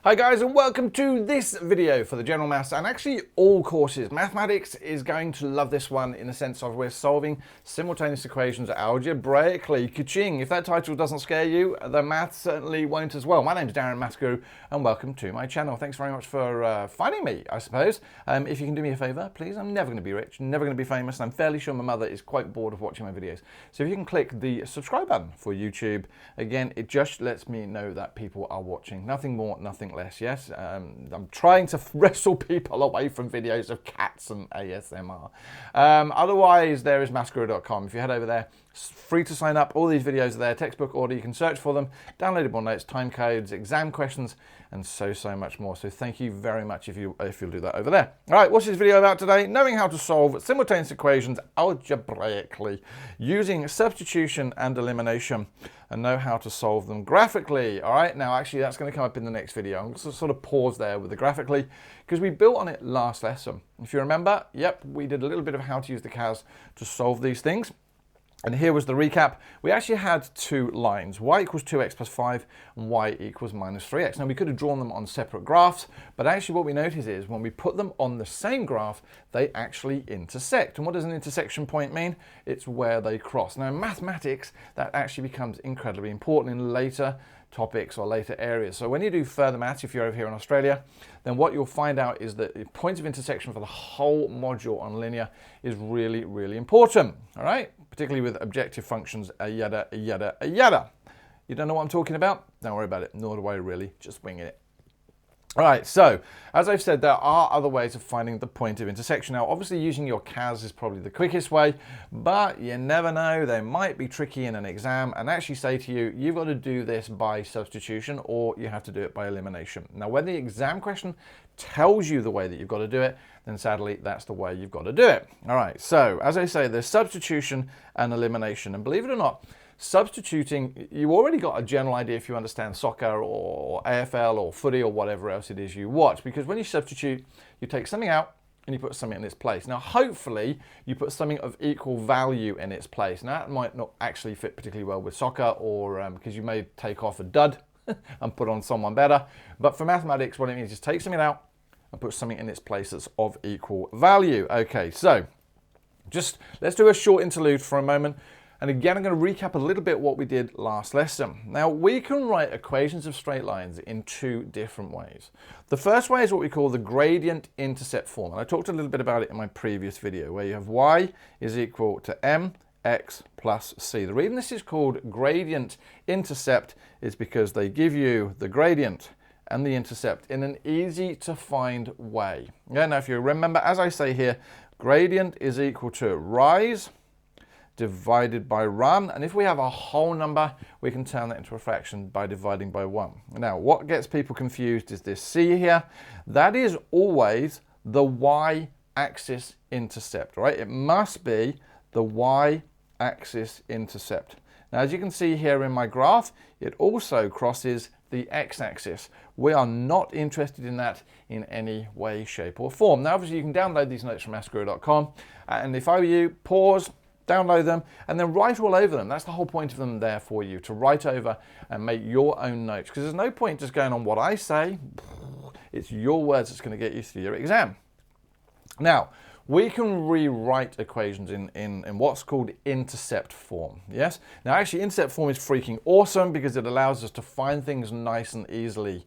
Hi guys, and welcome to this video for the general maths and actually all courses. Mathematics is going to love this one in the sense of we're solving simultaneous equations algebraically. Ka-ching! If that title doesn't scare you, the maths certainly won't as well. My name's Darren Maths Guru and welcome to my channel. Thanks very much for finding me, I suppose. If you can do me a favour, please. I'm never going to be rich, never going to be famous, and I'm fairly sure my mother is quite bored of watching my videos. So if you can click the subscribe button for YouTube, again, it just lets me know that people are watching. Nothing more, nothing less, yes? I'm trying to wrestle people away from videos of cats and ASMR. Otherwise, there is mathsguru.com. If you head over there, it's free to sign up. All these videos are there, textbook order. You can search for them, downloadable notes, time codes, exam questions, and so much more. So thank you very much if you'll do that over there. All right, what's this video about today? Knowing how to solve simultaneous equations algebraically using substitution and elimination, and know how to solve them graphically. All right, now actually that's going to come up in the next video. I'm going to sort of pause there with the graphically because we built on it last lesson. If you remember, yep, we did a little bit of how to use the CAS to solve these things. And here was the recap. We actually had two lines, y equals 2x plus 5 and y equals minus 3x. Now we could have drawn them on separate graphs, but actually what we notice is when we put them on the same graph, they actually intersect. And what does an intersection point mean? It's where they cross. Now in mathematics, that actually becomes incredibly important in later topics or later areas. So when you do further maths, if you're over here in Australia, then what you'll find out is that the point of intersection for the whole module on linear is really, really important. All right, particularly with objective functions, yada, yada, yada. You don't know what I'm talking about? Don't worry about it, nor do I really, just wing it. All right, so as I've said, there are other ways of finding the point of intersection. Now, obviously using your CAS is probably the quickest way, but you never know, they might be tricky in an exam and actually say to you, you've got to do this by substitution or you have to do it by elimination. Now, when the exam question tells you the way that you've got to do it, then sadly, that's the way you've got to do it. All right, so as I say, there's substitution and elimination, and believe it or not, substituting, you already got a general idea if you understand soccer or AFL or footy or whatever else it is you watch, because when you substitute, you take something out and you put something in its place. Now, hopefully, you put something of equal value in its place. Now, that might not actually fit particularly well with soccer or because you may take off a dud and put on someone better. But for mathematics, what it means is take something out and put something in its place that's of equal value. Okay, so just let's do a short interlude for a moment. And again, I'm going to recap a little bit what we did last lesson. Now, we can write equations of straight lines in two different ways. The first way is what we call the gradient intercept form. And I talked a little bit about it in my previous video, where you have y is equal to mx plus c. The reason this is called gradient intercept is because they give you the gradient and the intercept in an easy to find way. Yeah, now if you remember, as I say here, gradient is equal to rise divided by run, and if we have a whole number, we can turn that into a fraction by dividing by 1. Now, what gets people confused is this c here. That is always the y-axis intercept, right? It must be the y-axis intercept. Now, as you can see here in my graph, it also crosses the x-axis. We are not interested in that in any way, shape, or form. Now, obviously, you can download these notes from mathsguru.com, and if I were you, pause, download them, and then write all over them. That's the whole point of them there for you, to write over and make your own notes, because there's no point just going on what I say. It's your words that's going to get you through your exam. Now, we can rewrite equations in what's called intercept form, yes? Now, actually, intercept form is freaking awesome because it allows us to find things nice and easily,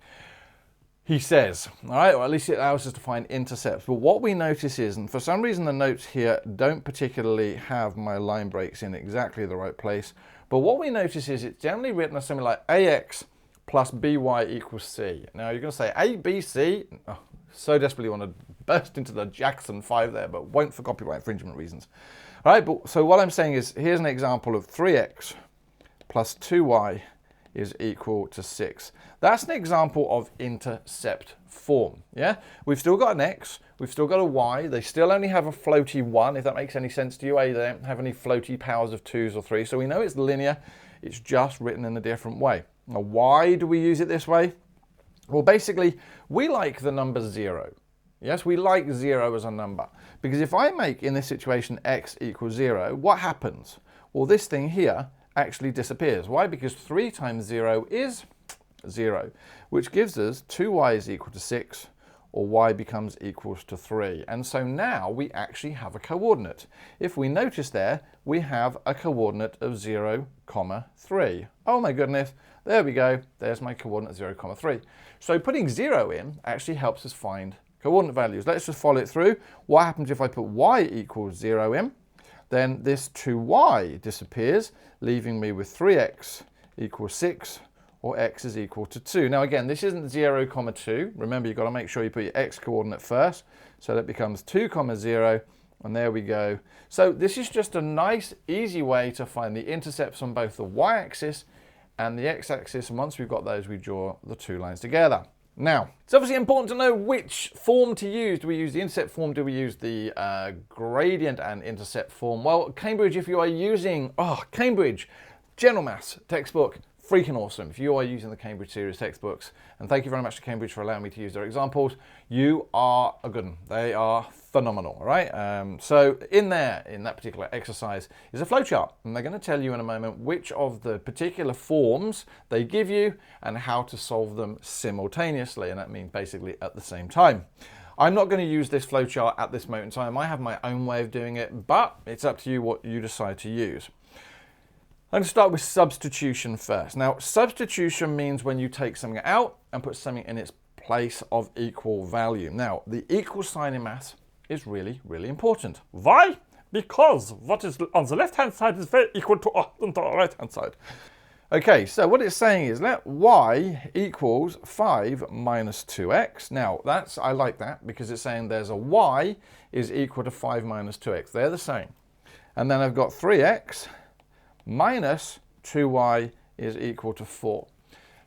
he says, all right, or at least it allows us to find intercepts. But what we notice is, and for some reason the notes here don't particularly have my line breaks in exactly the right place, but what we notice is it's generally written as something like ax plus by equals c. Now you're going to say a, b, c. Oh, so desperately want to burst into the Jackson 5 there, but won't for copyright infringement reasons. All right, but so what I'm saying is, here's an example of 3x plus 2y is equal to 6. That's an example of intercept form, yeah? We've still got an x, we've still got a y, they still only have a floaty 1, if that makes any sense to you. They don't have any floaty powers of 2s or 3s, so we know it's linear, it's just written in a different way. Now, why do we use it this way? Well, basically, we like the number 0. Yes, we like 0 as a number, because if I make, in this situation, x equals 0, what happens? Well, this thing here actually disappears. Why? Because 3 times 0 is 0, which gives us 2y is equal to 6, or y becomes equals to 3. And so now we actually have a coordinate. If we notice there, we have a coordinate of 0, 3. Oh my goodness, there we go. There's my coordinate 0, 3. So putting 0 in actually helps us find coordinate values. Let's just follow it through. What happens if I put y equals 0 in? Then this 2y disappears, leaving me with 3x equals 6, or x is equal to 2. Now again, this isn't 0, 2. Remember, you've got to make sure you put your x coordinate first. So that becomes 2, 0, and there we go. So this is just a nice, easy way to find the intercepts on both the y-axis and the x-axis. And once we've got those, we draw the two lines together. Now, it's obviously important to know which form to use. Do we use the intercept form? Do we use the gradient and intercept form? Well, Cambridge, if you are using, Cambridge, General Maths textbook, freaking awesome. If you are using the Cambridge series textbooks, and thank you very much to Cambridge for allowing me to use their examples, you are a good one. They are phenomenal, all right? So in there, in that particular exercise, is a flowchart, and they're going to tell you in a moment which of the particular forms they give you and how to solve them simultaneously, and that means basically at the same time. I'm not going to use this flowchart at this moment in time. I have my own way of doing it, but it's up to you what you decide to use. I'm going to start with substitution first. Now, substitution means when you take something out and put something in its place of equal value. Now, the equal sign in maths is really, really important. Why? Because what is on the left-hand side is very equal to on the right-hand side. Okay, so what it's saying is let y equals 5 minus 2x. Now, I like that because it's saying there's a y is equal to 5 minus 2x. They're the same. And then I've got 3x minus 2y is equal to 4.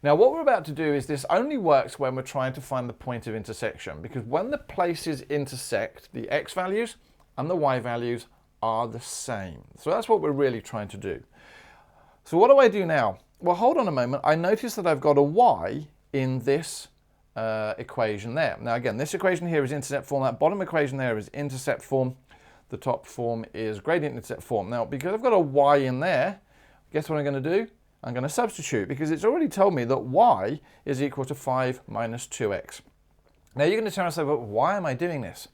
Now what we're about to do is this only works when we're trying to find the point of intersection, because when the places intersect, the x values and the y values are the same. So that's what we're really trying to do. So what do I do now? Well, hold on a moment. I notice that I've got a y in this equation there. Now again, this equation here is intercept form. That bottom equation there is intercept form. The top form is gradient intercept form. Now, because I've got a y in there, guess what I'm going to do? I'm going to substitute, because it's already told me that y is equal to 5 minus 2x. Now, you're going to tell yourself, well, why am I doing this?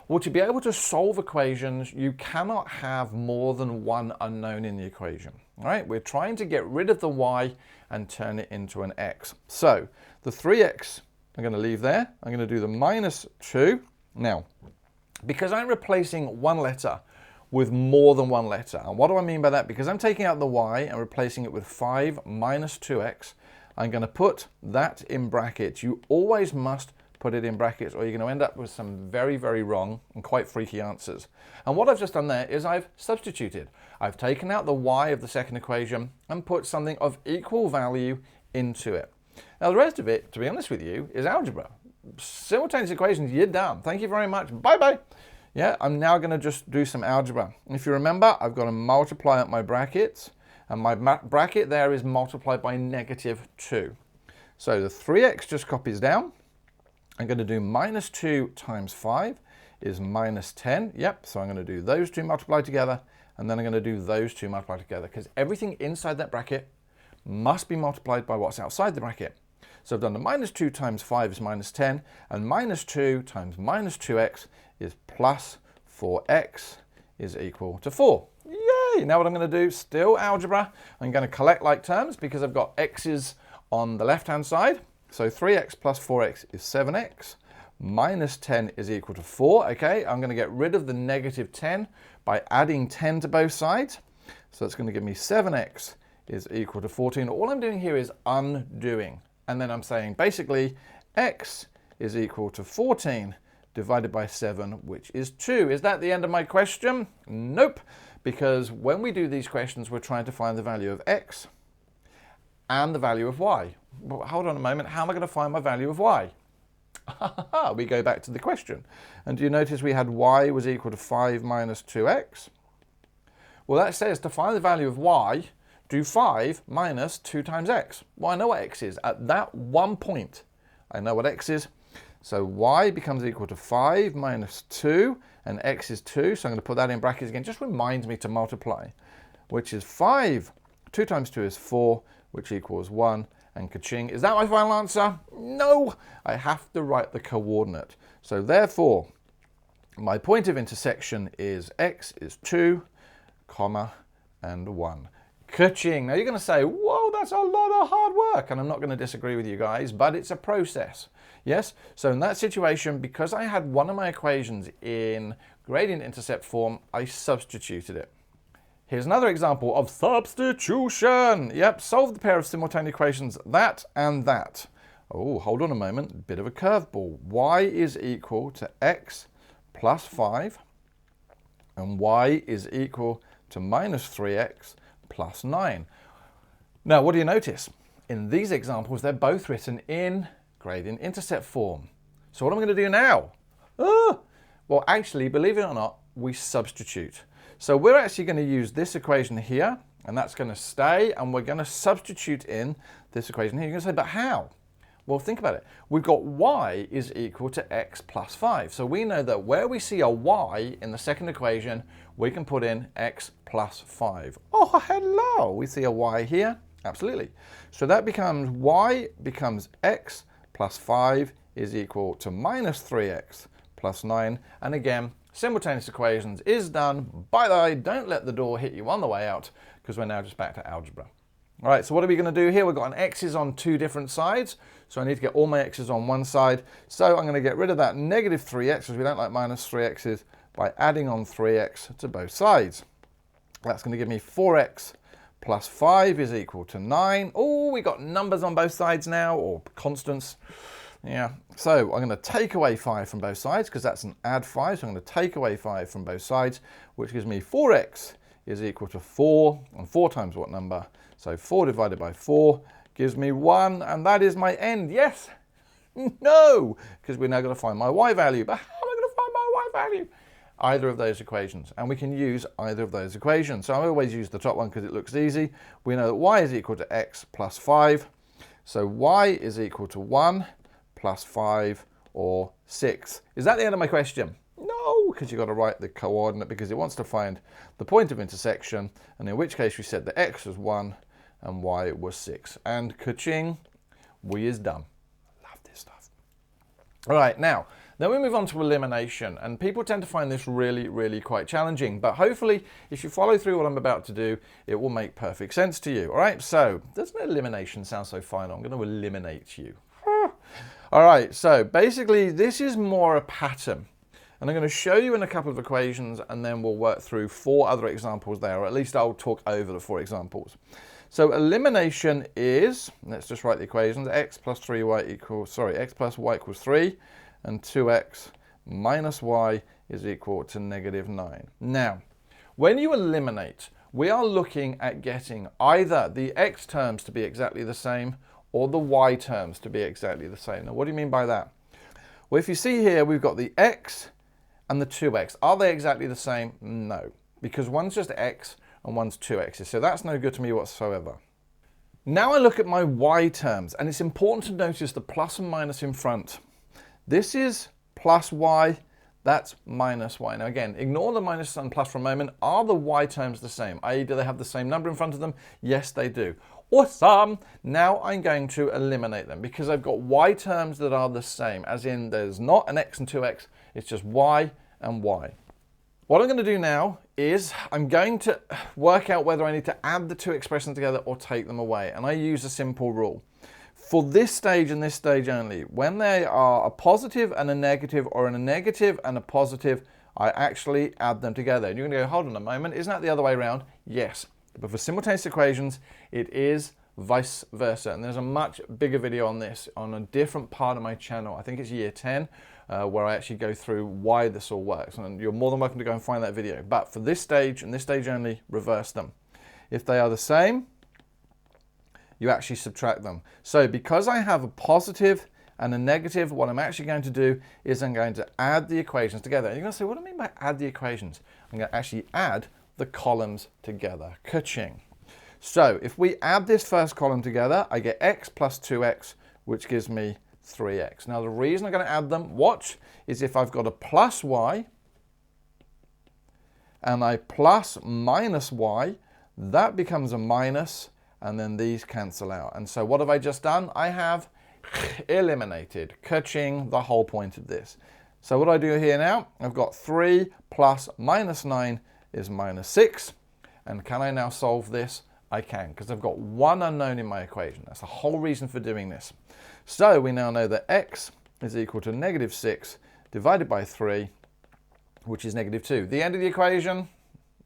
Well, to be able to solve equations, you cannot have more than one unknown in the equation. All right? We're trying to get rid of the y and turn it into an x. So, the 3x I'm going to leave there. I'm going to do the minus 2. Now, because I'm replacing one letter with more than one letter. And what do I mean by that? Because I'm taking out the y and replacing it with 5 minus 2x, I'm going to put that in brackets. You always must put it in brackets, or you're going to end up with some very, very wrong and quite freaky answers. And what I've just done there is I've substituted. I've taken out the y of the second equation and put something of equal value into it. Now the rest of it, to be honest with you, is algebra. Simultaneous equations, you're done. Thank you very much. Bye-bye. Yeah, I'm now going to just do some algebra. And if you remember, I've got to multiply up my brackets. And my bracket there is multiplied by negative 2. So the 3x just copies down. I'm going to do minus 2 times 5 is minus 10. Yep, so I'm going to do those two multiplied together. And then I'm going to do those two multiplied together, because everything inside that bracket must be multiplied by what's outside the bracket. So I've done the minus 2 times 5 is minus 10, and minus 2 times minus 2x is plus 4x is equal to 4. Yay! Now what I'm going to do, still algebra, I'm going to collect like terms because I've got x's on the left-hand side. So 3x plus 4x is 7x, minus 10 is equal to 4. Okay, I'm going to get rid of the negative 10 by adding 10 to both sides. So that's going to give me 7x is equal to 14. All I'm doing here is undoing. And then I'm saying basically x is equal to 14 divided by 7, which is 2. Is that the end of my question? Nope. Because when we do these questions, we're trying to find the value of x and the value of y. Well, hold on a moment. How am I going to find my value of y? We go back to the question. And do you notice we had y was equal to 5 minus 2x? Well, that says to find the value of y, do 5 minus 2 times x. Well, I know what x is. At that one point, I know what x is. So y becomes equal to 5 minus 2, and x is 2. So I'm going to put that in brackets again. Just reminds me to multiply, which is 5. 2 times 2 is 4, which equals 1. And ka-ching, is that my final answer? No, I have to write the coordinate. So therefore, my point of intersection is x is 2, comma, and 1. Ka-ching. Now you're going to say, whoa, that's a lot of hard work. And I'm not going to disagree with you guys, but it's a process. Yes? So in that situation, because I had one of my equations in gradient intercept form, I substituted it. Here's another example of substitution. Yep, solve the pair of simultaneous equations, that and that. Oh, hold on a moment, bit of a curveball. Y is equal to x plus 5, and y is equal to minus 3x plus 9. Now, what do you notice? In these examples, they're both written in gradient intercept form. So what am I going to do now? Well, actually, believe it or not, we substitute. So we're actually going to use this equation here, and that's going to stay, and we're going to substitute in this equation here. You're going to say, but how? Well, think about it. We've got y is equal to x plus 5. So we know that where we see a y in the second equation, we can put in x plus 5. Oh, hello. We see a y here. Absolutely. So that becomes y becomes x plus 5 is equal to minus 3x plus 9. And again, simultaneous equations is done. By the way, don't let the door hit you on the way out, because we're now just back to algebra. All right, so what are we going to do here? We've got an x's on two different sides, so I need to get all my x's on one side. So I'm going to get rid of that negative 3x, because we don't like minus 3x's, by adding on 3x to both sides. That's going to give me 4x plus 5 is equal to 9. Oh, we got numbers on both sides now, or constants. Yeah, so I'm going to take away 5 from both sides, because that's an add 5, so I'm going to take away 5 from both sides, which gives me 4x is equal to 4, and 4 times what number? So 4 divided by 4 gives me 1, and that is my end. Yes? No, because we're now going to find my y value. But how am I going to find my y value? Either of those equations, and we can use either of those equations. So I always use the top one because it looks easy. We know that y is equal to x plus 5, so y is equal to 1 plus 5 or 6. Is that the end of my question? No, because you've got to write the coordinate, because it wants to find the point of intersection, and in which case we said that x was 1 and y was 6. And ka-ching, we is done. Love this stuff. All right, now, then we move on to elimination, and people tend to find this really, really quite challenging, but hopefully if you follow through what I'm about to do, it will make perfect sense to you. All right, so doesn't elimination sound so final? I'm going to eliminate you. All right, so basically this is more a pattern. And I'm going to show you in a couple of equations, and then we'll work through 4 other examples there, or at least I'll talk over the 4 examples. So elimination is, let's just write the equations, x plus y equals 3, and 2x minus y is equal to negative 9. Now, when you eliminate, we are looking at getting either the x terms to be exactly the same, or the y terms to be exactly the same. Now, what do you mean by that? Well, if you see here, we've got the x and the 2x. Are they exactly the same? No, because one's just x and one's 2x's, so that's no good to me whatsoever. Now I look at my y terms, and it's important to notice the plus and minus in front. This is plus y, that's minus y. Now again, ignore the minus and plus for a moment. Are the y terms the same? i.e., do they have the same number in front of them? Yes, they do. Awesome! Now I'm going to eliminate them, because I've got y terms that are the same, as in there's not an x and 2x, it's just y and y. What I'm going to do now is I'm going to work out whether I need to add the 2 expressions together or take them away, and I use a simple rule. For this stage and this stage only, when they are a positive and a negative, or a negative and a positive, I actually add them together. And you're going to go, hold on a moment, isn't that the other way around? Yes, but for simultaneous equations, it is vice versa. And there's a much bigger video on this on a different part of my channel. I think it's year 10, where I actually go through why this all works. And you're more than welcome to go and find that video. But for this stage and this stage only, reverse them. If they are the same, you actually subtract them. So because I have a positive and a negative, what I'm actually going to do is I'm going to add the equations together. And you're going to say, what do I mean by add the equations? I'm going to actually add the columns together. Ka-ching. So if we add this first column together, I get x plus 2x, which gives me 3x. Now the reason I'm going to add them, watch, is if I've got a plus y and I plus minus y, that becomes a minus, and then these cancel out. And so what have I just done? I have eliminated, ka-ching, the whole point of this. So what do I do here now? I've got 3 plus minus 9 is minus 6. And can I now solve this? I can, because I've got one unknown in my equation. That's the whole reason for doing this. So we now know that x is equal to negative 6 divided by 3, which is negative 2. The end of the equation?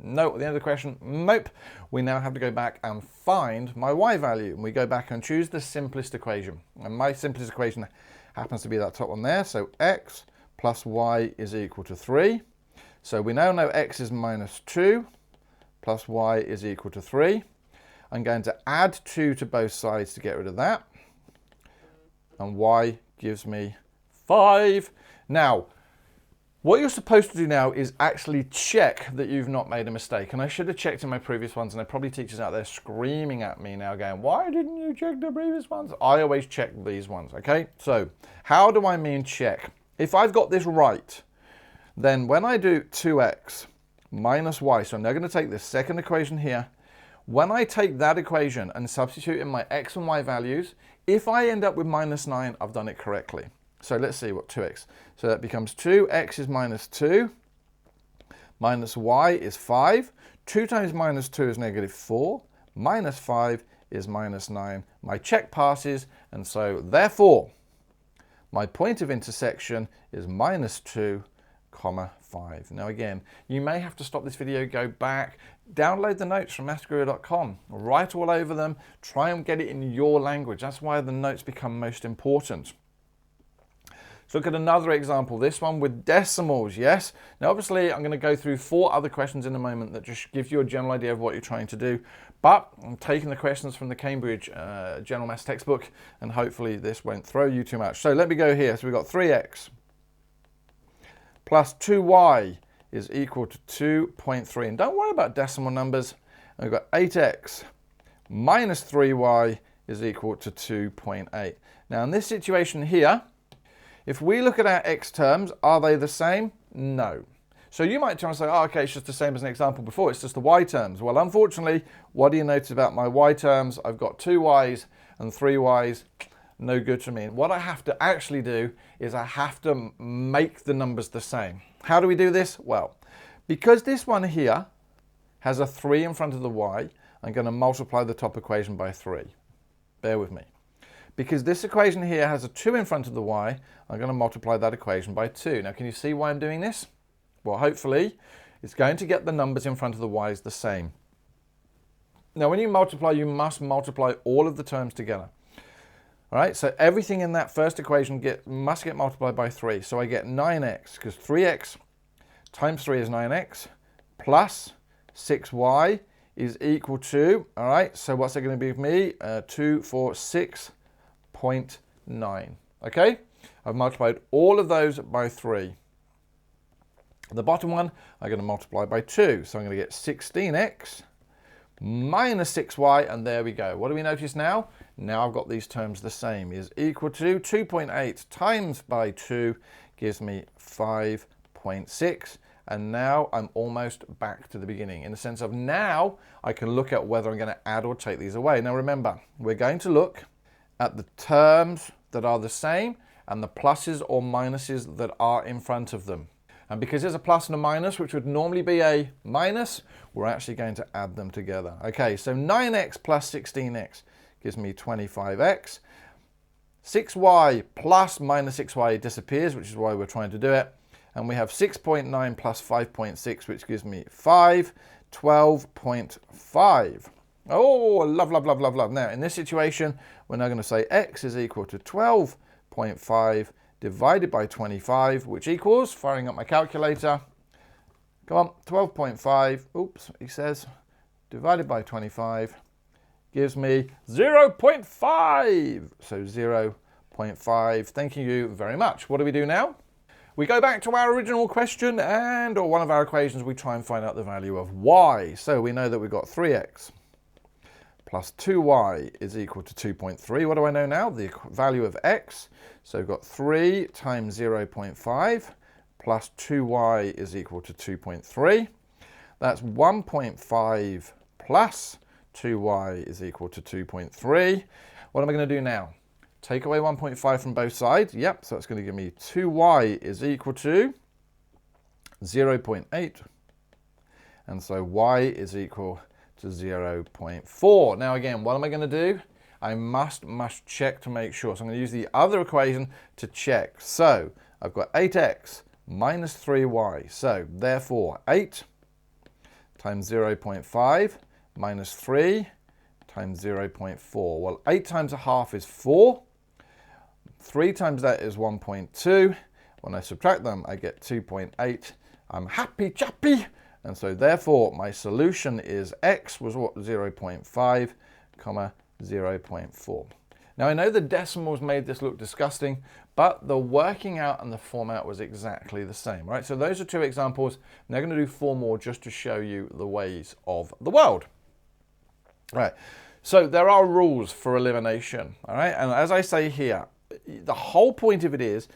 No. The end of the question? Nope. We now have to go back and find my y value. And we go back and choose the simplest equation. And my simplest equation happens to be that top one there. So x plus y is equal to 3. So we now know x is minus 2 plus y is equal to 3. I'm going to add 2 to both sides to get rid of that. And y gives me 5. Now, what you're supposed to do now is actually check that you've not made a mistake. And I should have checked in my previous ones, and there are probably teachers out there screaming at me now going, why didn't you check the previous ones? I always check these ones, okay? So how do I mean check? If I've got this right, then when I do 2x minus y, so I'm now going to take this second equation here. When I take that equation and substitute in my x and y values, if I end up with minus 9, I've done it correctly. So let's see what 2x. So that becomes 2x is minus 2, minus y is 5. 2 times minus 2 is negative 4, minus 5 is minus 9. My check passes, and so therefore, my point of intersection is minus 2, comma 5. Now again, you may have to stop this video, go back, download the notes from mathsguru.com, write all over them, try and get it in your language. That's why the notes become most important. Let's look at another example, this one with decimals, yes? Now obviously I'm going to go through 4 other questions in a moment that just gives you a general idea of what you're trying to do, but I'm taking the questions from the Cambridge General Maths textbook, and hopefully this won't throw you too much. So let me go here. So we've got 3x plus 2y is equal to 2.3. And don't worry about decimal numbers. And we've got 8x minus 3y is equal to 2.8. Now in this situation here, if we look at our x terms, are they the same? No. So you might try and say, oh, okay, it's just the same as an example before, it's just the y terms. Well, unfortunately, what do you notice about my y terms? I've got 2 y's and 3 y's. No good to me. And what I have to actually do is I have to make the numbers the same. How do we do this? Well, because this one here has a 3 in front of the y, I'm going to multiply the top equation by 3. Bear with me. Because this equation here has a 2 in front of the y, I'm going to multiply that equation by 2. Now, can you see why I'm doing this? Well, hopefully, it's going to get the numbers in front of the y's the same. Now, when you multiply, you must multiply all of the terms together. All right, so everything in that first equation must get multiplied by 3. So I get 9x, because 3x times 3 is 9x, plus 6y is equal to, all right, so what's it going to be with me? 2, 4, 6.9. Okay, I've multiplied all of those by 3. The bottom one, I'm going to multiply by 2. So I'm going to get 16x minus 6y, and there we go. What do we notice now? Now I've got these terms the same, is equal to 2.8 times by 2 gives me 5.6. And now I'm almost back to the beginning, in the sense of now I can look at whether I'm going to add or take these away. Now remember, we're going to look at the terms that are the same and the pluses or minuses that are in front of them. And because there's a plus and a minus, which would normally be a minus, we're actually going to add them together. Okay, so 9x plus 16x gives me 25x. 6y plus minus 6y disappears, which is why we're trying to do it. And we have 6.9 plus 5.6, which gives me 5, 12.5. Oh, love, love, love, love, love. Now, in this situation, we're now going to say x is equal to 12.5 divided by 25, which equals, firing up my calculator, come on, 12.5, oops, he says, divided by 25, gives me 0.5. So 0.5, thank you very much. What do we do now? We go back to our original question, and or one of our equations, we try and find out the value of y. So we know that we've got 3x plus 2y is equal to 2.3. What do I know now? The value of x. So we've got 3 times 0.5 plus 2y is equal to 2.3. That's 1.5 plus 2y is equal to 2.3. What am I going to do now? Take away 1.5 from both sides. Yep, so it's going to give me 2y is equal to 0.8. And so y is equal to 0.4. Now again, what am I going to do? I must check to make sure. So I'm going to use the other equation to check. So I've got 8x minus 3y. So therefore 8 times 0.5 minus 3 times 0.4. Well, 8 times a half is 4. 3 times that is 1.2. When I subtract them, I get 2.8. I'm happy chappy. And so therefore my solution is x was what? 0.5, comma 0.4. Now I know the decimals made this look disgusting, but the working out and the format was exactly the same, right? So those are 2 examples. Now I'm going to do 4 more just to show you the ways of the world. Right, so there are rules for elimination, all right? And as I say here, the whole point of it is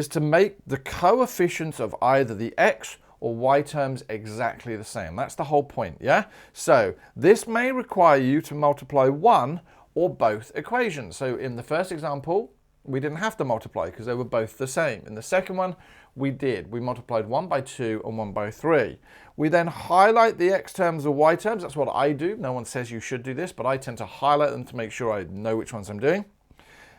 to make the coefficients of either the x or y terms exactly the same. That's the whole point, yeah? So this may require you to multiply one or both equations. So in the first example, we didn't have to multiply because they were both the same. In the second one, we did. We multiplied 1 by 2 and 1 by 3. We then highlight the x terms or y terms. That's what I do. No one says you should do this, but I tend to highlight them to make sure I know which ones I'm doing.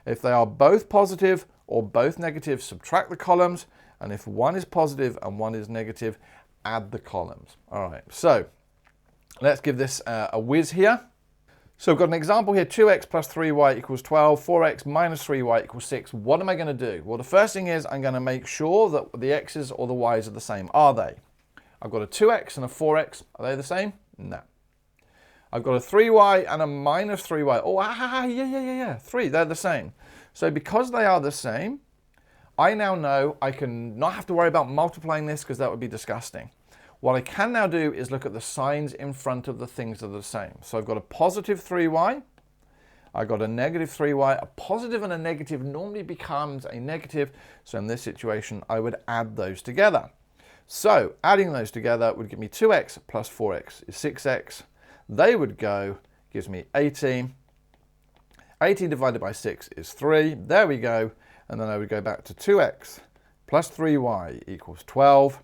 If they are both positive or both negative, subtract the columns. And if one is positive and one is negative, add the columns. All right, so let's give this a whiz here. So we've got an example here, 2x plus 3y equals 12, 4x minus 3y equals 6. What am I going to do? Well, the first thing is I'm going to make sure that the x's or the y's are the same. Are they? I've got a 2x and a 4x. Are they the same? No. I've got a 3y and a minus 3y. Oh, yeah. 3, they're the same. So because they are the same, I now know I can not have to worry about multiplying this because that would be disgusting. What I can now do is look at the signs in front of the things that are the same. So I've got a positive 3y, I've got a negative 3y. A positive and a negative normally becomes a negative. So in this situation, I would add those together. So adding those together would give me 2x plus 4x is 6x. They would go, gives me 18. 18 divided by 6 is 3. There we go. And then I would go back to 2x plus 3y equals 12.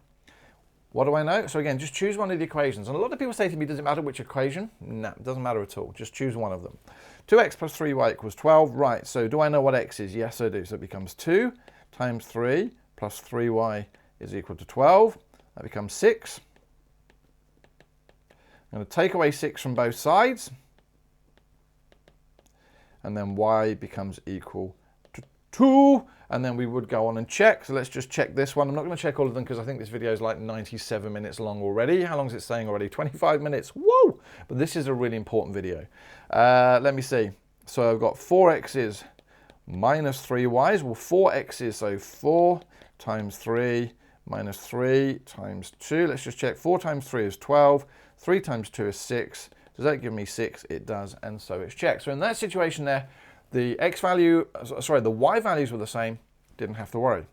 What do I know? So again, just choose one of the equations. And a lot of people say to me, does it matter which equation? No, it doesn't matter at all. Just choose one of them. 2x plus 3y equals 12. Right, so do I know what x is? Yes, I do. So it becomes 2 times 3 plus 3y is equal to 12. That becomes 6. I'm going to take away 6 from both sides. And then y becomes equal to 2. And then we would go on and check. So let's just check this one. I'm not going to check all of them because I think this video is like 97 minutes long already. How long is it saying already? 25 minutes. Whoa! But this is a really important video. Let me see. So I've got 4x's minus 3y's. Well, 4x's, so 4 times 3 minus 3 times 2. Let's just check. 4 times 3 is 12. 3 times 2 is 6. Does that give me 6? It does, and so it's checked. So in that situation there, the the y values were the same, didn't have to worry.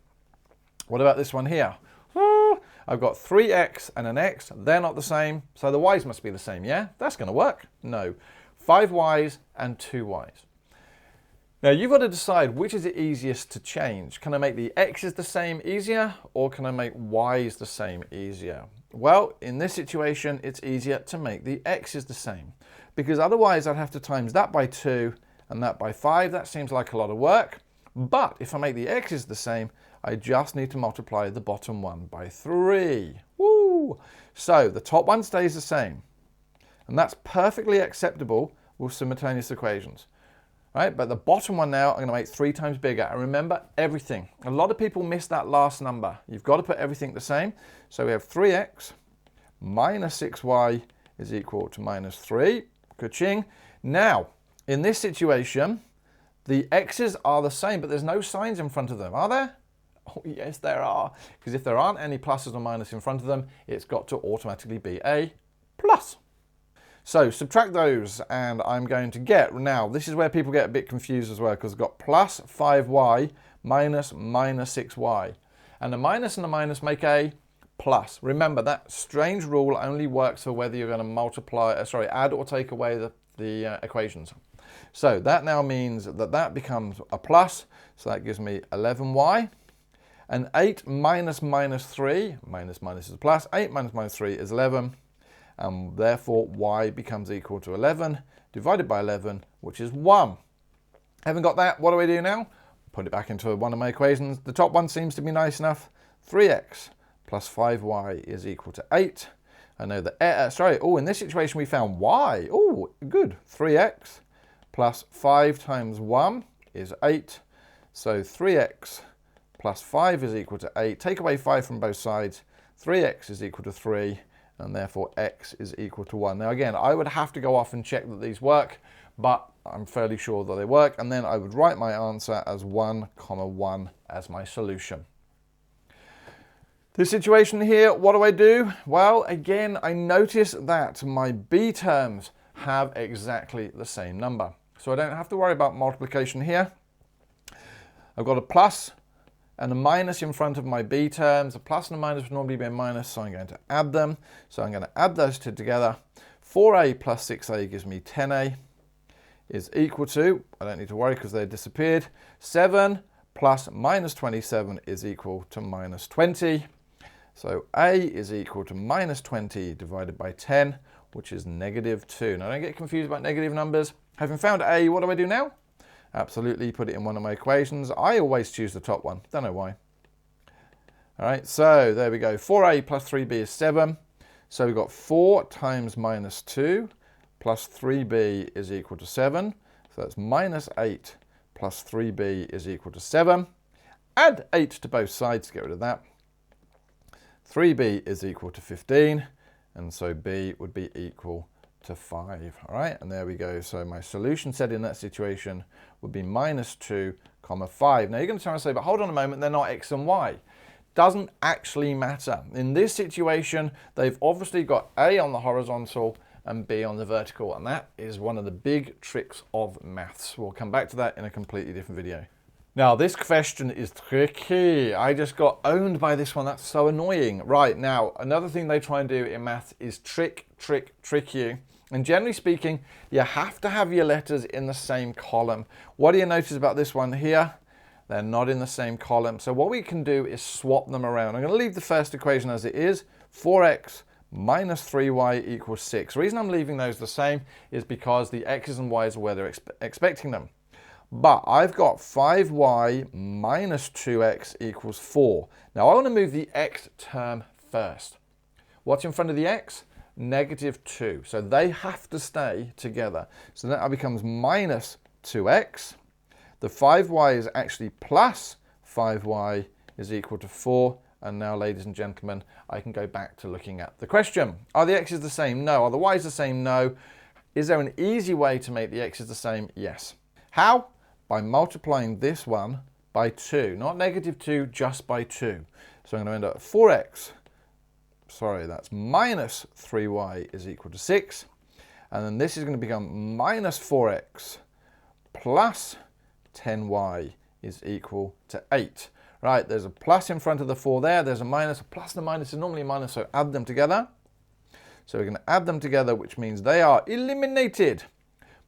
What about this one here? I've got 3x and an x, they're not the same, so the y's must be the same, yeah? That's gonna work. No, 5 y's and 2 y's. Now you've got to decide which is the easiest to change. Can I make the x's the same easier, or can I make y's the same easier? Well, in this situation, it's easier to make the x's the same, because otherwise I'd have to times that by 2 and that by 5. That seems like a lot of work. But if I make the x's the same, I just need to multiply the bottom one by 3. Woo! So the top one stays the same. And that's perfectly acceptable with simultaneous equations. Right? But the bottom one now, I'm going to make 3 times bigger. And remember, everything. A lot of people miss that last number. You've got to put everything the same. So we have 3x minus 6y is equal to minus 3. Ka-ching. Now, in this situation, the x's are the same, but there's no signs in front of them, are there? Oh, yes, there are. Because if there aren't any pluses or minuses in front of them, it's got to automatically be a plus. So subtract those, and I'm going to get, now this is where people get a bit confused as well, because I've got plus 5y minus minus 6y. And the minus make a plus. Remember, that strange rule only works for whether you're going to multiply, add or take away the equations. So that now means that that becomes a plus. So that gives me 11y. And 8 minus minus 3, minus minus is a plus, 8 minus minus 3 is 11. And therefore y becomes equal to 11 divided by 11, which is 1. Haven't got that, what do I do now? Put it back into one of my equations. The top one seems to be nice enough. 3x plus 5y is equal to 8. I know that, in this situation we found y. Oh, good. 3x plus 5 times 1 is 8. So 3x plus 5 is equal to 8. Take away 5 from both sides. 3x is equal to 3, and therefore x is equal to 1. Now again, I would have to go off and check that these work, but I'm fairly sure that they work, and then I would write my answer as 1, 1 as my solution. This situation here, what do? Well, again, I notice that my b terms have exactly the same number. So I don't have to worry about multiplication here. I've got a plus and a minus in front of my b terms. A plus and a minus would normally be a minus, so I'm going to add them. So I'm going to add those two together. 4a plus 6a gives me 10a is equal to, I don't need to worry because they disappeared, 7 plus minus 27 is equal to minus 20. So a is equal to minus 20 divided by 10, which is negative 2. Now don't get confused about negative numbers. Having found a, what do I do now? Absolutely put it in one of my equations. I always choose the top one, don't know why. All right, so there we go. 4a plus 3b is 7. So we've got 4 times minus 2 plus 3b is equal to 7. So that's minus 8 plus 3b is equal to 7. Add 8 to both sides to get rid of that. 3b is equal to 15, and so b would be equal to 5. All right, and there we go. So my solution set in that situation would be minus 2, 5. Now you're going to try and say, but hold on a moment, they're not x and y. Doesn't actually matter. In this situation, they've obviously got a on the horizontal and b on the vertical, and that is one of the big tricks of maths. We'll come back to that in a completely different video. Now, this question is tricky. I just got owned by this one. That's so annoying. Right, now, another thing they try and do in maths is trick you. And generally speaking, you have to have your letters in the same column. What do you notice about this one here? They're not in the same column. So what we can do is swap them around. I'm going to leave the first equation as it is. 4x minus 3y equals 6. The reason I'm leaving those the same is because the x's and y's are where they're expecting them. But I've got 5y minus 2x equals 4. Now I want to move the x term first. What's in front of the x? Negative 2. So they have to stay together. So that becomes minus 2x. The 5y is actually plus 5y is equal to 4. And now, ladies and gentlemen, I can go back to looking at the question. Are the x's the same? No. Are the y's the same? No. Is there an easy way to make the x's the same? Yes. How? By multiplying this one by 2. Not negative 2, just by 2. So I'm going to end up 4x. That's minus 3y is equal to 6. And then this is going to become minus 4x plus 10y is equal to 8. Right, there's a plus in front of the 4 there. There's a minus. A plus and a minus is normally a minus, so add them together. So we're going to add them together, which means they are eliminated.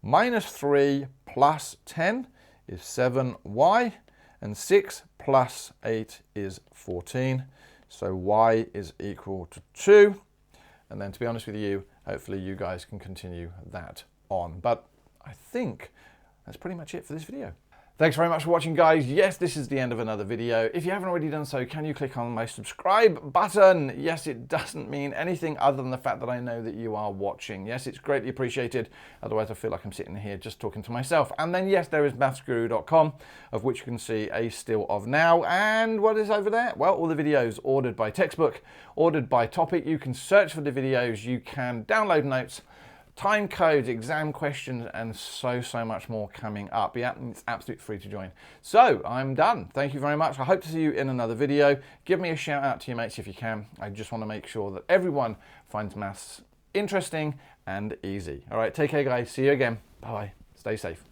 Minus 3 plus 10 is 7y, and 6 plus 8 is 14. So y is equal to 2. And then, to be honest with you, hopefully you guys can continue that on. But I think that's pretty much it for this video. Thanks very much for watching, guys. Yes, this is the end of another video. If you haven't already done so, can you click on my subscribe button? Yes, it doesn't mean anything other than the fact that I know that you are watching. Yes, it's greatly appreciated. Otherwise, I feel like I'm sitting here just talking to myself. And then, yes, there is mathsguru.com, of which you can see a still of now. And what is over there? Well, all the videos ordered by textbook, ordered by topic. You can search for the videos. You can download notes, time codes, exam questions, and so much more coming up. Yeah, it's absolutely free to join. So I'm done. Thank you very much. I hope to see you in another video. Give me a shout out to your mates if you can. I just want to make sure that everyone finds maths interesting and easy. All right, take care, guys. See you again. Bye-bye. Stay safe.